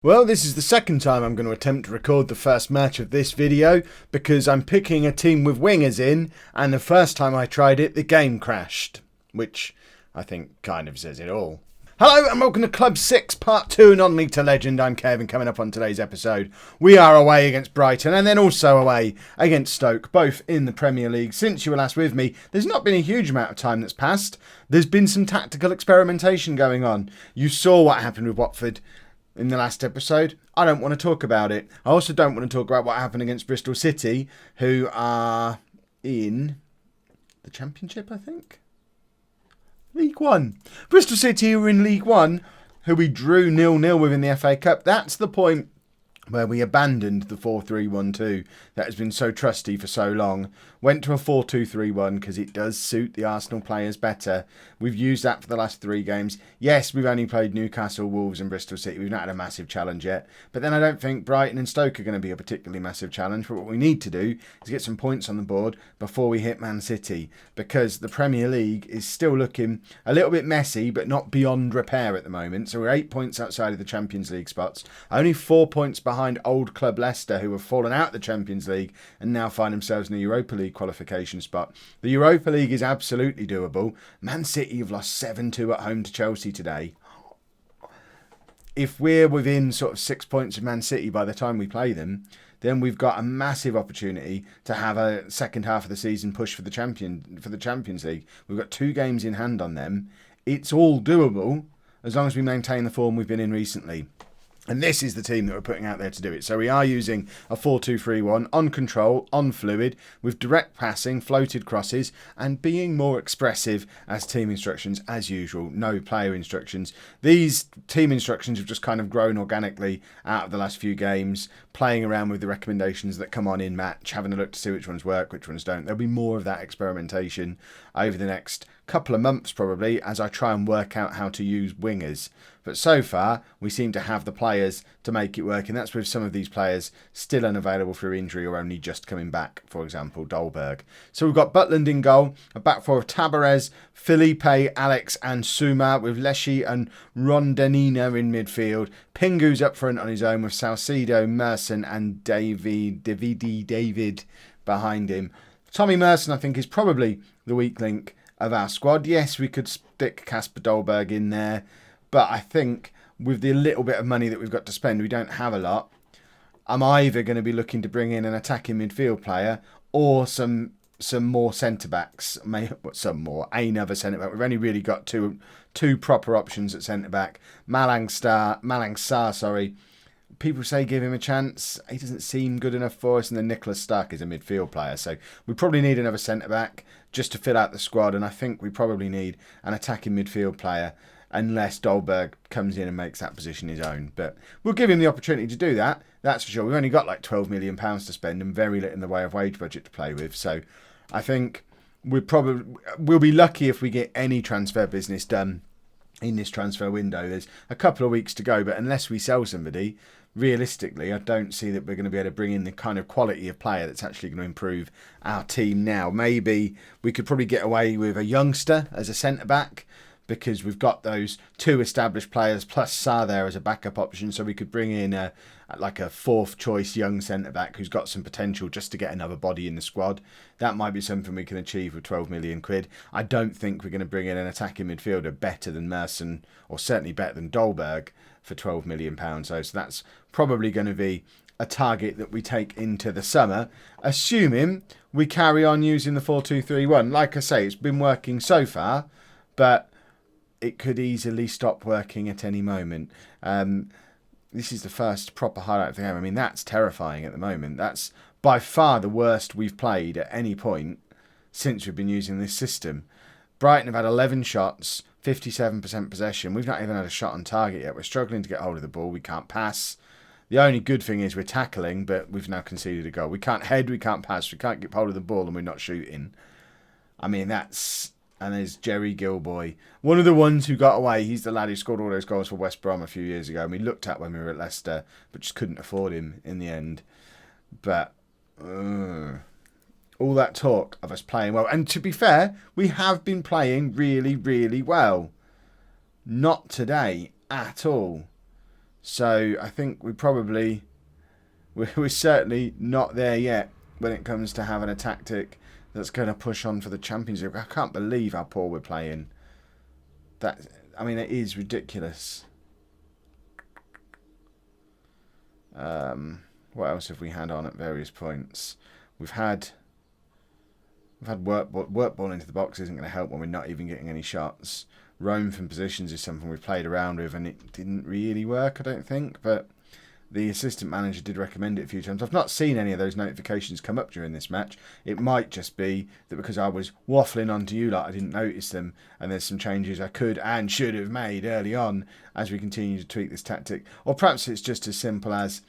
Well, this is the second time I'm going to attempt to record the first match of this video because I'm picking a team with wingers in, and the first time I tried it, the game crashed, which I think kind of says it all. Hello and welcome to Club 6 Part 2 Non-League to Legend. I'm Kevin. Coming up on today's episode, we are away against Brighton and then also away against Stoke, both in the Premier League. Since you were last with me, there's not been a huge amount of time that's passed. There's been some tactical experimentation going on. You saw what happened with Watford in the last episode. I don't want to talk about it. I also don't want to talk about what happened against Bristol City, who are in the Championship, I think. League One. Bristol City, who are in League One, who we drew 0-0 with in the FA Cup. That's the point where we abandoned the 4-3-1-2 that has been so trusty for so long. Went to a 4-2-3-1 because it does suit the Arsenal players better. We've used that for the last 3 games. Yes, we've only played Newcastle, Wolves and Bristol City. We've not had a massive challenge yet. But then I don't think Brighton and Stoke are going to be a particularly massive challenge. But what we need to do is get some points on the board before we hit Man City. Because the Premier League is still looking a little bit messy, but not beyond repair at the moment. So we're 8 points outside of the Champions League spots. Only 4 points behind old club Leicester, who have fallen out of the Champions League and now find themselves in the Europa League qualification spot. The Europa League is absolutely doable. Man City have lost 7-2 at home to Chelsea today. If we're within sort of 6 points of Man City by the time we play them, then we've got a massive opportunity to have a second half of the season push for the Champions League. We've got 2 games in hand on them. It's all doable as long as we maintain the form we've been in recently. And this is the team that we're putting out there to do it. So we are using a 4-2-3-1 on control, on fluid, with direct passing, floated crosses, and being more expressive as team instructions as usual. No player instructions. These team instructions have just kind of grown organically out of the last few games, playing around with the recommendations that come on in match, having a look to see which ones work, which ones don't. There'll be more of that experimentation over the next couple of months probably as I try and work out how to use wingers. But so far, we seem to have the players to make it work, and that's with some of these players still unavailable through injury or only just coming back, for example, Dolberg. So we've got Butland in goal, a back four of Tabarez, Felipe, Alex and Suma, with Leshy and Rondanina in midfield. Pingu's up front on his own with Salcido, Merson and David behind him. Tommy Merson, I think, is probably the weak link of our squad. Yes, we could stick Kasper Dolberg in there, but I think with the little bit of money that we've got to spend, we don't have a lot. I'm either going to be looking to bring in an attacking midfield player or some more centre-backs. Another centre-back. We've only really got two proper options at centre-back. Malang Sarr. People say give him a chance. He doesn't seem good enough for us. And then Nicholas Stark is a midfield player. So we probably need another centre-back just to fill out the squad. And I think we probably need an attacking midfield player unless Dolberg comes in and makes that position his own. But we'll give him the opportunity to do that. That's for sure. We've only got like £12 million to spend and very little in the way of wage budget to play with. So I think we'll be lucky if we get any transfer business done in this transfer window. There's a couple of weeks to go, but unless we sell somebody, realistically, I don't see that we're going to be able to bring in the kind of quality of player that's actually going to improve our team now. Maybe we could probably get away with a youngster as a centre-back because we've got those 2 established players plus Sarr there as a backup option, so we could bring in a fourth choice young centre-back who's got some potential just to get another body in the squad. That might be something we can achieve with 12 million quid. I don't think we're going to bring in an attacking midfielder better than Merson, or certainly better than Dolberg, for £12 million. So that's probably going to be a target that we take into the summer, assuming we carry on using the 4-2-3-1. Like I say, it's been working so far, but it could easily stop working at any moment. This is the first proper highlight of the game. I mean, that's terrifying at the moment. That's by far the worst we've played at any point since we've been using this system. Brighton have had 11 shots, 57% possession. We've not even had a shot on target yet. We're struggling to get hold of the ball. We can't pass. The only good thing is we're tackling, but we've now conceded a goal. We can't head, we can't pass, we can't get hold of the ball, and we're not shooting. I mean, that's... And there's Jerry Gilboy, one of the ones who got away. He's the lad who scored all those goals for West Brom a few years ago. And we looked at when we were at Leicester, but just couldn't afford him in the end. But all that talk of us playing well. And to be fair, we have been playing really, really well. Not today at all. So I think we're certainly not there yet when it comes to having a tactic that's going to push on for the Champions League. I can't believe how poor we're playing. It is ridiculous. What else have we had on at various points? We've had work ball into the box isn't going to help when we're not even getting any shots. Roam from positions is something we've played around with and it didn't really work, I don't think, but the assistant manager did recommend it a few times. I've not seen any of those notifications come up during this match. It might just be that because I was waffling on to you lot, I didn't notice them, and there's some changes I could and should have made early on as we continue to tweak this tactic. Or perhaps it's just as simple as,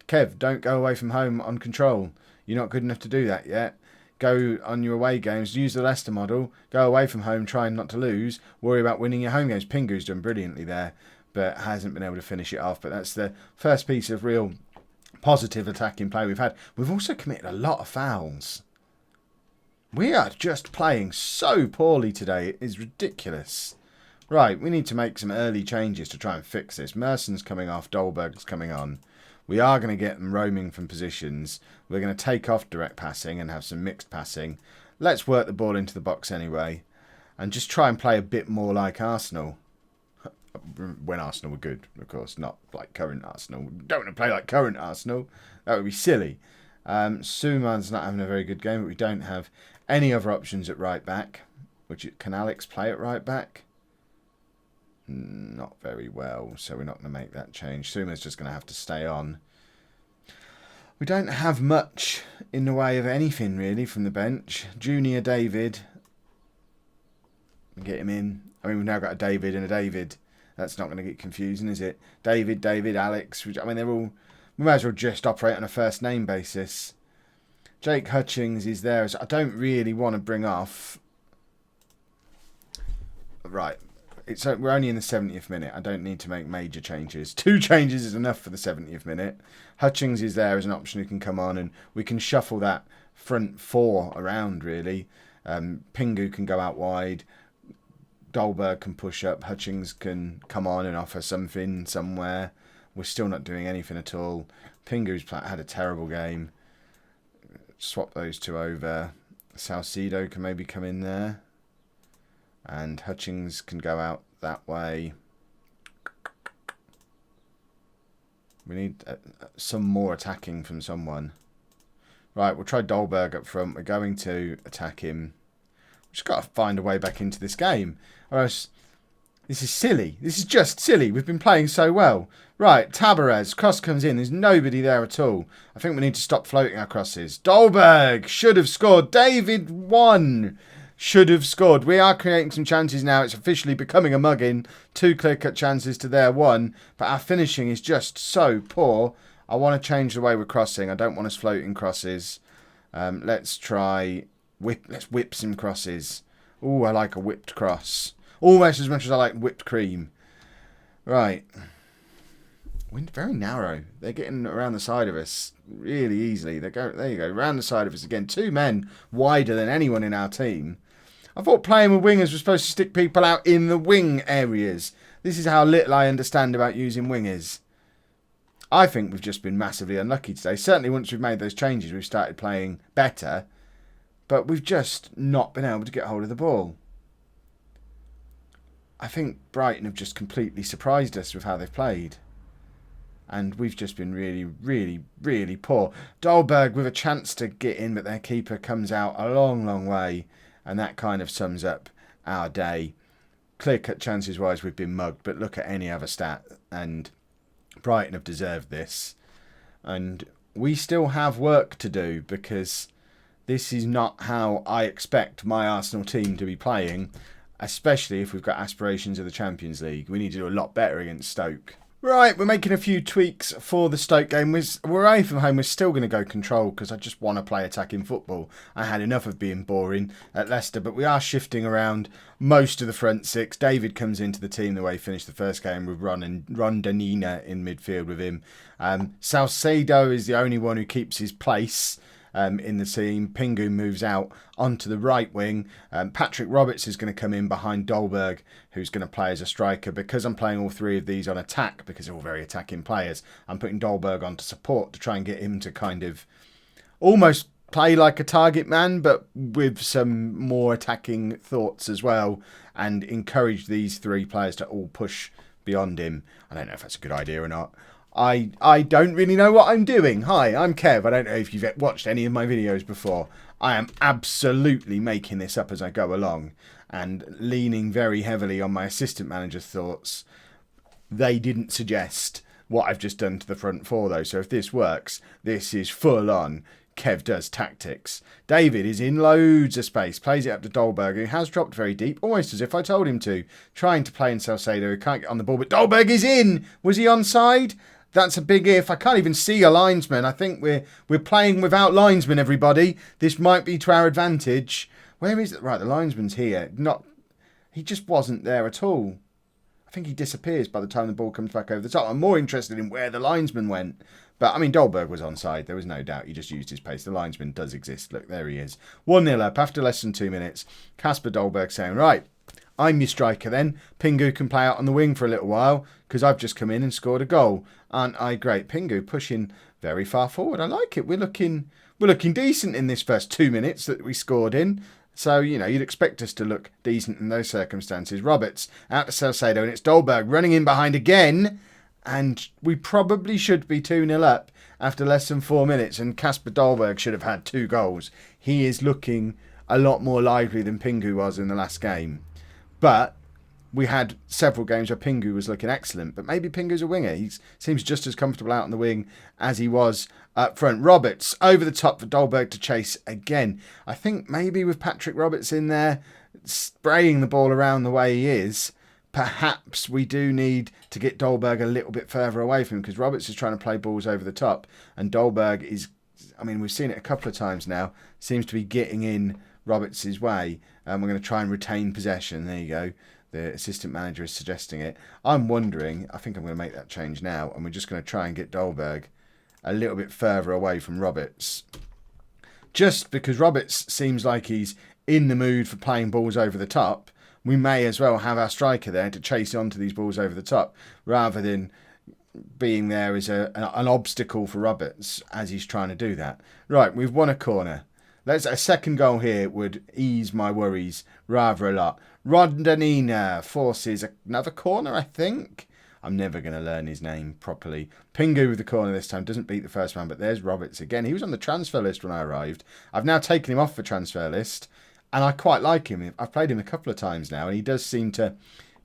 Kev, don't go away from home on control. You're not good enough to do that yet. Go on your away games, use the Leicester model, go away from home, trying not to lose, worry about winning your home games. Pingu's done brilliantly there, but hasn't been able to finish it off. But that's the first piece of real positive attacking play we've had. We've also committed a lot of fouls. We are just playing so poorly today. It is ridiculous. Right, we need to make some early changes to try and fix this. Merson's coming off, Dolberg's coming on. We are going to get them roaming from positions. We're going to take off direct passing and have some mixed passing. Let's work the ball into the box anyway. And just try and play a bit more like Arsenal. When Arsenal were good, of course. Not like current Arsenal. We don't want to play like current Arsenal. That would be silly. Suman's not having a very good game, but we don't have any other options at right back. Can Alex play at right back? Not very well, so we're not going to make that change. Suma's just going to have to stay on. We don't have much in the way of anything really from the bench. Junior David, get him in. We've now got a David and a David. That's not going to get confusing, is it? David, Alex. They're all. We might as well just operate on a first name basis. Jake Hutchings is there. So I don't really want to bring off. Right. We're only in the 70th minute. I don't need to make major changes. 2 changes is enough for the 70th minute. Hutchings is there as an option who can come on, and we can shuffle that front 4 around, really. Pingu can go out wide. Dolberg can push up. Hutchings can come on and offer something somewhere. We're still not doing anything at all. Pingu's had a terrible game. Swap those 2 over. Salcido can maybe come in there. And Hutchings can go out that way. We need some more attacking from someone. Right, we'll try Dolberg up front. We're going to attack him. We've just got to find a way back into this game. Or else, this is silly. This is just silly. We've been playing so well. Right, Tabarez. Cross comes in. There's nobody there at all. I think we need to stop floating our crosses. Dolberg should have scored. David won. Should have scored. We are creating some chances now. It's officially becoming a mugging. 2 clear-cut chances to their 1. But our finishing is just so poor. I want to change the way we're crossing. I don't want us floating crosses. Let's try... Let's whip some crosses. Ooh, I like a whipped cross. Almost as much as I like whipped cream. Right. We're very narrow. They're getting around the side of us really easily. There you go. Around the side of us again. 2 men wider than anyone in our team. I thought playing with wingers was supposed to stick people out in the wing areas. This is how little I understand about using wingers. I think we've just been massively unlucky today. Certainly once we've made those changes, we've started playing better. But we've just not been able to get hold of the ball. I think Brighton have just completely surprised us with how they've played. And we've just been really, really, really poor. Dolberg with a chance to get in, but their keeper comes out a long, long way. And that kind of sums up our day. Clear-cut chances-wise, we've been mugged. But look at any other stat. And Brighton have deserved this. And we still have work to do because this is not how I expect my Arsenal team to be playing. Especially if we've got aspirations of the Champions League. We need to do a lot better against Stoke. Right, we're making a few tweaks for the Stoke game. We're away from home. We're still going to go control because I just want to play attacking football. I had enough of being boring at Leicester, but we are shifting around most of the front 6. David comes into the team the way he finished the first game with Rondanina in midfield with him. Salcedo is the only one who keeps his place. in the team. Pingu moves out onto the right wing. Patrick Roberts is going to come in behind Dolberg, who's going to play as a striker. Because I'm playing all three of these on attack, because they're all very attacking players, I'm putting Dolberg onto support to try and get him to kind of almost play like a target man, but with some more attacking thoughts as well, and encourage these three players to all push beyond him. I don't know if that's a good idea or not. I don't really know what I'm doing. Hi, I'm Kev. I don't know if you've watched any of my videos before. I am absolutely making this up as I go along and leaning very heavily on my assistant manager's thoughts. They didn't suggest what I've just done to the front four though, so if this works, this is full on Kev does tactics. David is in loads of space, plays it up to Dolberg, who has dropped very deep, almost as if I told him to, trying to play in Salcedo, who can't get on the ball, but Dolberg is in! Was he onside? That's a big if. I can't even see a linesman. I think we're playing without linesmen, everybody. This might be to our advantage. Where is it? Right, the linesman's here. He just wasn't there at all. I think he disappears by the time the ball comes back over the top. I'm more interested in where the linesman went. But, I mean, Dolberg was onside. There was no doubt. He just used his pace. The linesman does exist. Look, there he is. 1-0 up after less than 2 minutes. Kasper Dolberg saying, right, I'm your striker then. Pingu can play out on the wing for a little while because I've just come in and scored a goal. Aren't I great? Pingu pushing very far forward. I like it. We're looking decent in this first 2 minutes that we scored in. So, you know, you'd expect us to look decent in those circumstances. Roberts out to Salcedo, and it's Dolberg running in behind again. And we probably should be 2-0 up after less than 4 minutes. And Kasper Dolberg should have had 2 goals. He is looking a lot more lively than Pingu was in the last game. But we had several games where Pingu was looking excellent. But maybe Pingu's a winger. He seems just as comfortable out on the wing as he was up front. Roberts over the top for Dolberg to chase again. I think maybe with Patrick Roberts in there, spraying the ball around the way he is, perhaps we do need to get Dolberg a little bit further away from him, because Roberts is trying to play balls over the top. And Dolberg is, I mean, we've seen it a couple of times now, seems to be getting in Roberts' way. We're going to try and retain possession. There you go. The assistant manager is suggesting it. I'm wondering, I think I'm going to make that change now, and we're just going to try and get Dolberg a little bit further away from Roberts. Just because Roberts seems like he's in the mood for playing balls over the top, we may as well have our striker there to chase onto these balls over the top, rather than being there as an obstacle for Roberts as he's trying to do that. Right, we've won a corner. A second goal here would ease my worries rather a lot. Rondanina forces another corner, I think. I'm never going to learn his name properly. Pingu with the corner this time. Doesn't beat the first man, but there's Roberts again. He was on the transfer list when I arrived. I've now taken him off the transfer list, and I quite like him. I've played him a couple of times now, and he does seem to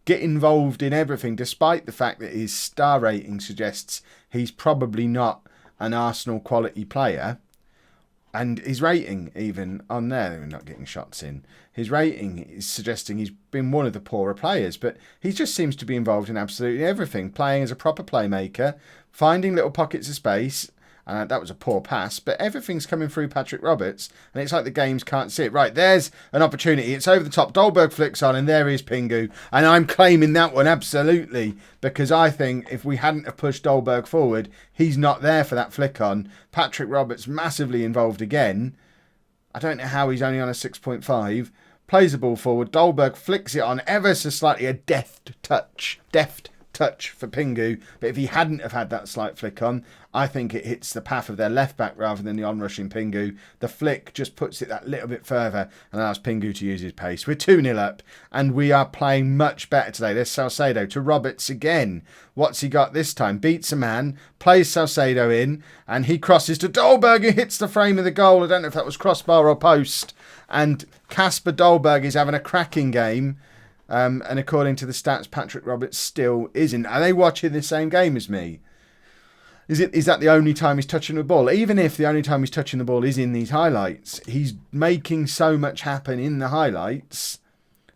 get involved in everything, despite the fact that his star rating suggests he's probably not an Arsenal quality player. And his rating, even on there, we're not getting shots in. His rating is suggesting he's been one of the poorer players, but he just seems to be involved in absolutely everything. Playing as a proper playmaker, finding little pockets of space. That was a poor pass, but everything's coming through Patrick Roberts, and it's like the games can't see it. Right, there's an opportunity. It's over the top. Dolberg flicks on, and there is Pingu. And I'm claiming that one, absolutely, because I think if we hadn't have pushed Dolberg forward, he's not there for that flick on. Patrick Roberts massively involved again. I don't know how he's only on a 6.5. Plays the ball forward. Dolberg flicks it on ever so slightly. A deft touch for Pingu, but if he hadn't have had that slight flick on, I think it hits the path of their left back rather than the onrushing Pingu. The flick just puts it that little bit further and allows Pingu to use his pace. We're 2-0 up, and we are playing much better today. There's Salcedo to Roberts again. What's he got this time? Beats a man, plays Salcedo in, and he crosses to Dolberg, who hits the frame of the goal. I don't know if that was crossbar or post. And Kasper Dolberg is having a cracking game. And according to the stats, Patrick Roberts still isn't. Are they watching the same game as me? Is that the only time he's touching the ball? Even if the only time he's touching the ball is in these highlights, he's making so much happen in the highlights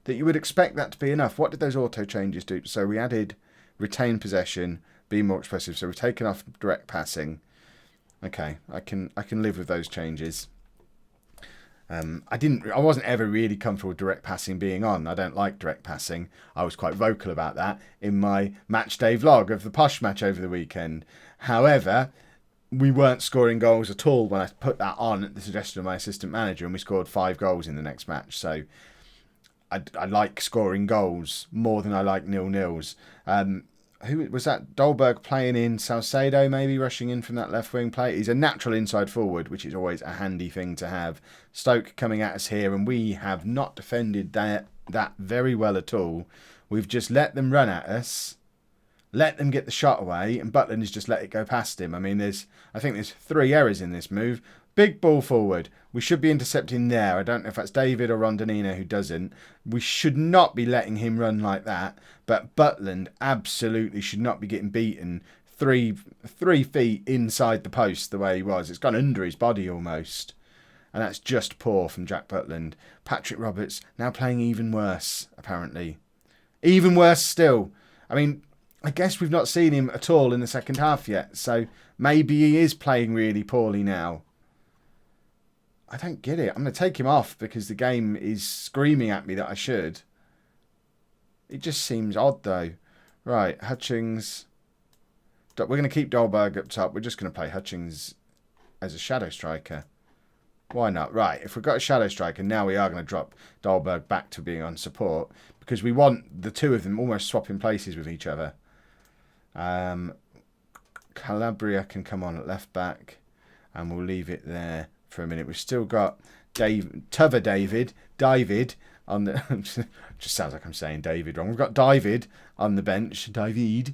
that you would expect that to be enough. What did those auto changes do? So we added retain possession, be more expressive. So we've taken off direct passing. Okay, I can live with those changes. I wasn't ever really comfortable with direct passing being on. I don't like direct passing. I was quite vocal about that in my match day vlog of the Posh match over the weekend. However, we weren't scoring goals at all when I put that on at the suggestion of my assistant manager, and we scored 5 goals in the next match. So I like scoring goals more than I like 0-0s. Who was that? Dolberg playing in Salcedo, maybe rushing in from that left wing play. He's a natural inside forward, which is always a handy thing to have. Stoke coming at us here, and we have not defended that very well at all. We've just let them run at us, let them get the shot away, and Butland has just let it go past him. I mean, I think there's 3 errors in this move. Big ball forward. We should be intercepting there. I don't know if that's David or Rondonino who doesn't. We should not be letting him run like that. But Butland absolutely should not be getting beaten 3 feet inside the post the way he was. It's gone under his body almost. And that's just poor from Jack Butland. Patrick Roberts now playing even worse, apparently. Even worse still. I mean, I guess we've not seen him at all in the second half yet. So maybe he is playing really poorly now. I don't get it. I'm going to take him off because the game is screaming at me that I should. It just seems odd though. Right, Hutchings. We're going to keep Dolberg up top. We're just going to play Hutchings as a shadow striker. Why not? Right, if we've got a shadow striker, now we are going to drop Dolberg back to being on support because we want the two of them almost swapping places with each other. Calabria can come on at left back and we'll leave it there for a minute. We've still got David on the just sounds like I'm saying David wrong. We've got David on the bench. David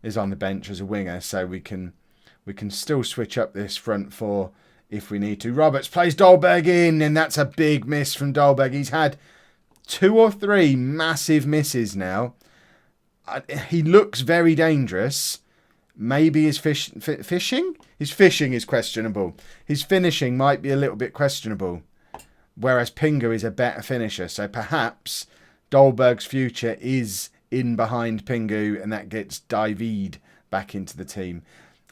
is on the bench as a winger, so we can still switch up this front 4 if we need to. Roberts plays Dolberg in, and that's a big miss from Dolberg. He's had 2 or 3 massive misses now. He looks very dangerous. Maybe his fishing? His fishing is questionable. His finishing might be a little bit questionable. Whereas Pingu is a better finisher. So perhaps Dolberg's future is in behind Pingu and that gets David back into the team.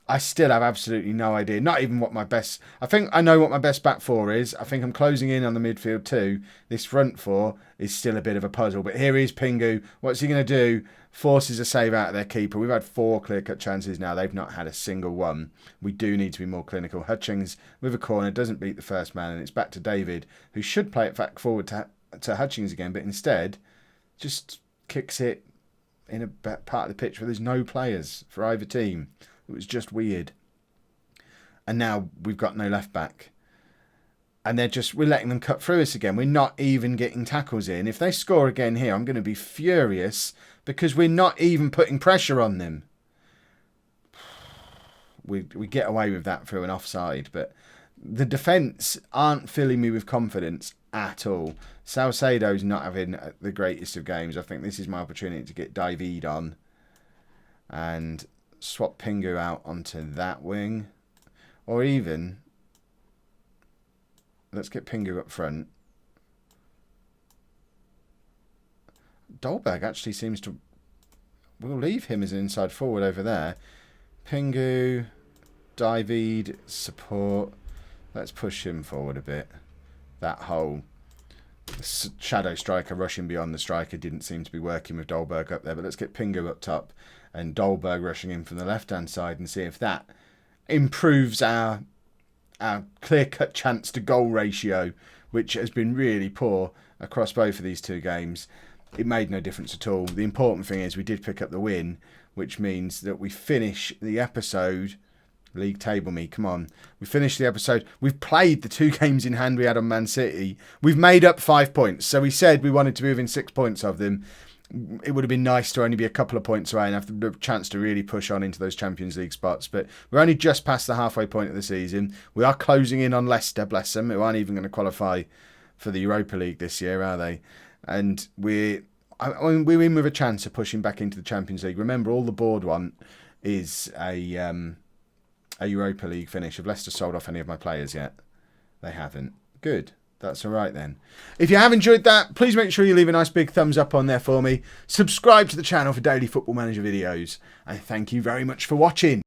I still have absolutely no idea. Not even what my best... I think I know what my best back 4 is. I think I'm closing in on the midfield too. This front 4 is still a bit of a puzzle. But here is Pingu. What's he going to do? Forces a save out of their keeper. We've had 4 clear-cut chances now. They've not had a single one. We do need to be more clinical. Hutchings with a corner doesn't beat the first man. And it's back to David, who should play it back forward to Hutchings again. But instead, just kicks it in a part of the pitch where there's no players for either team. It was just weird. And now we've got no left back. And we're letting them cut through us again. We're not even getting tackles in. If they score again here, I'm going to be furious because we're not even putting pressure on them. We get away with that through an offside, but the defence aren't filling me with confidence at all. Salcedo's not having the greatest of games. I think this is my opportunity to get David on and swap Pingu out onto that wing. Or even, let's get Pingu up front. Dolberg actually seems to... We'll leave him as an inside forward over there. Pingu, David, support. Let's push him forward a bit. That whole shadow striker rushing beyond the striker didn't seem to be working with Dolberg up there. But let's get Pingu up top and Dolberg rushing in from the left-hand side and see if that improves our clear-cut chance to goal ratio, which has been really poor across both of these 2 games. It made no difference at all. The important thing is we did pick up the win, which means that we finish the episode... League table me, come on. We finished the episode. We've played the 2 games in hand we had on Man City. We've made up 5 points. So we said we wanted to be within 6 points of them. It would have been nice to only be a couple of points away and have the chance to really push on into those Champions League spots. But we're only just past the halfway point of the season. We are closing in on Leicester, bless them, who aren't even going to qualify for the Europa League this year, are they? And we're in with a chance of pushing back into the Champions League. Remember, all the board want is a Europa League finish. Have Leicester sold off any of my players yet? They haven't. Good. That's all right then. If you have enjoyed that, please make sure you leave a nice big thumbs up on there for me. Subscribe to the channel for daily Football Manager videos. And thank you very much for watching.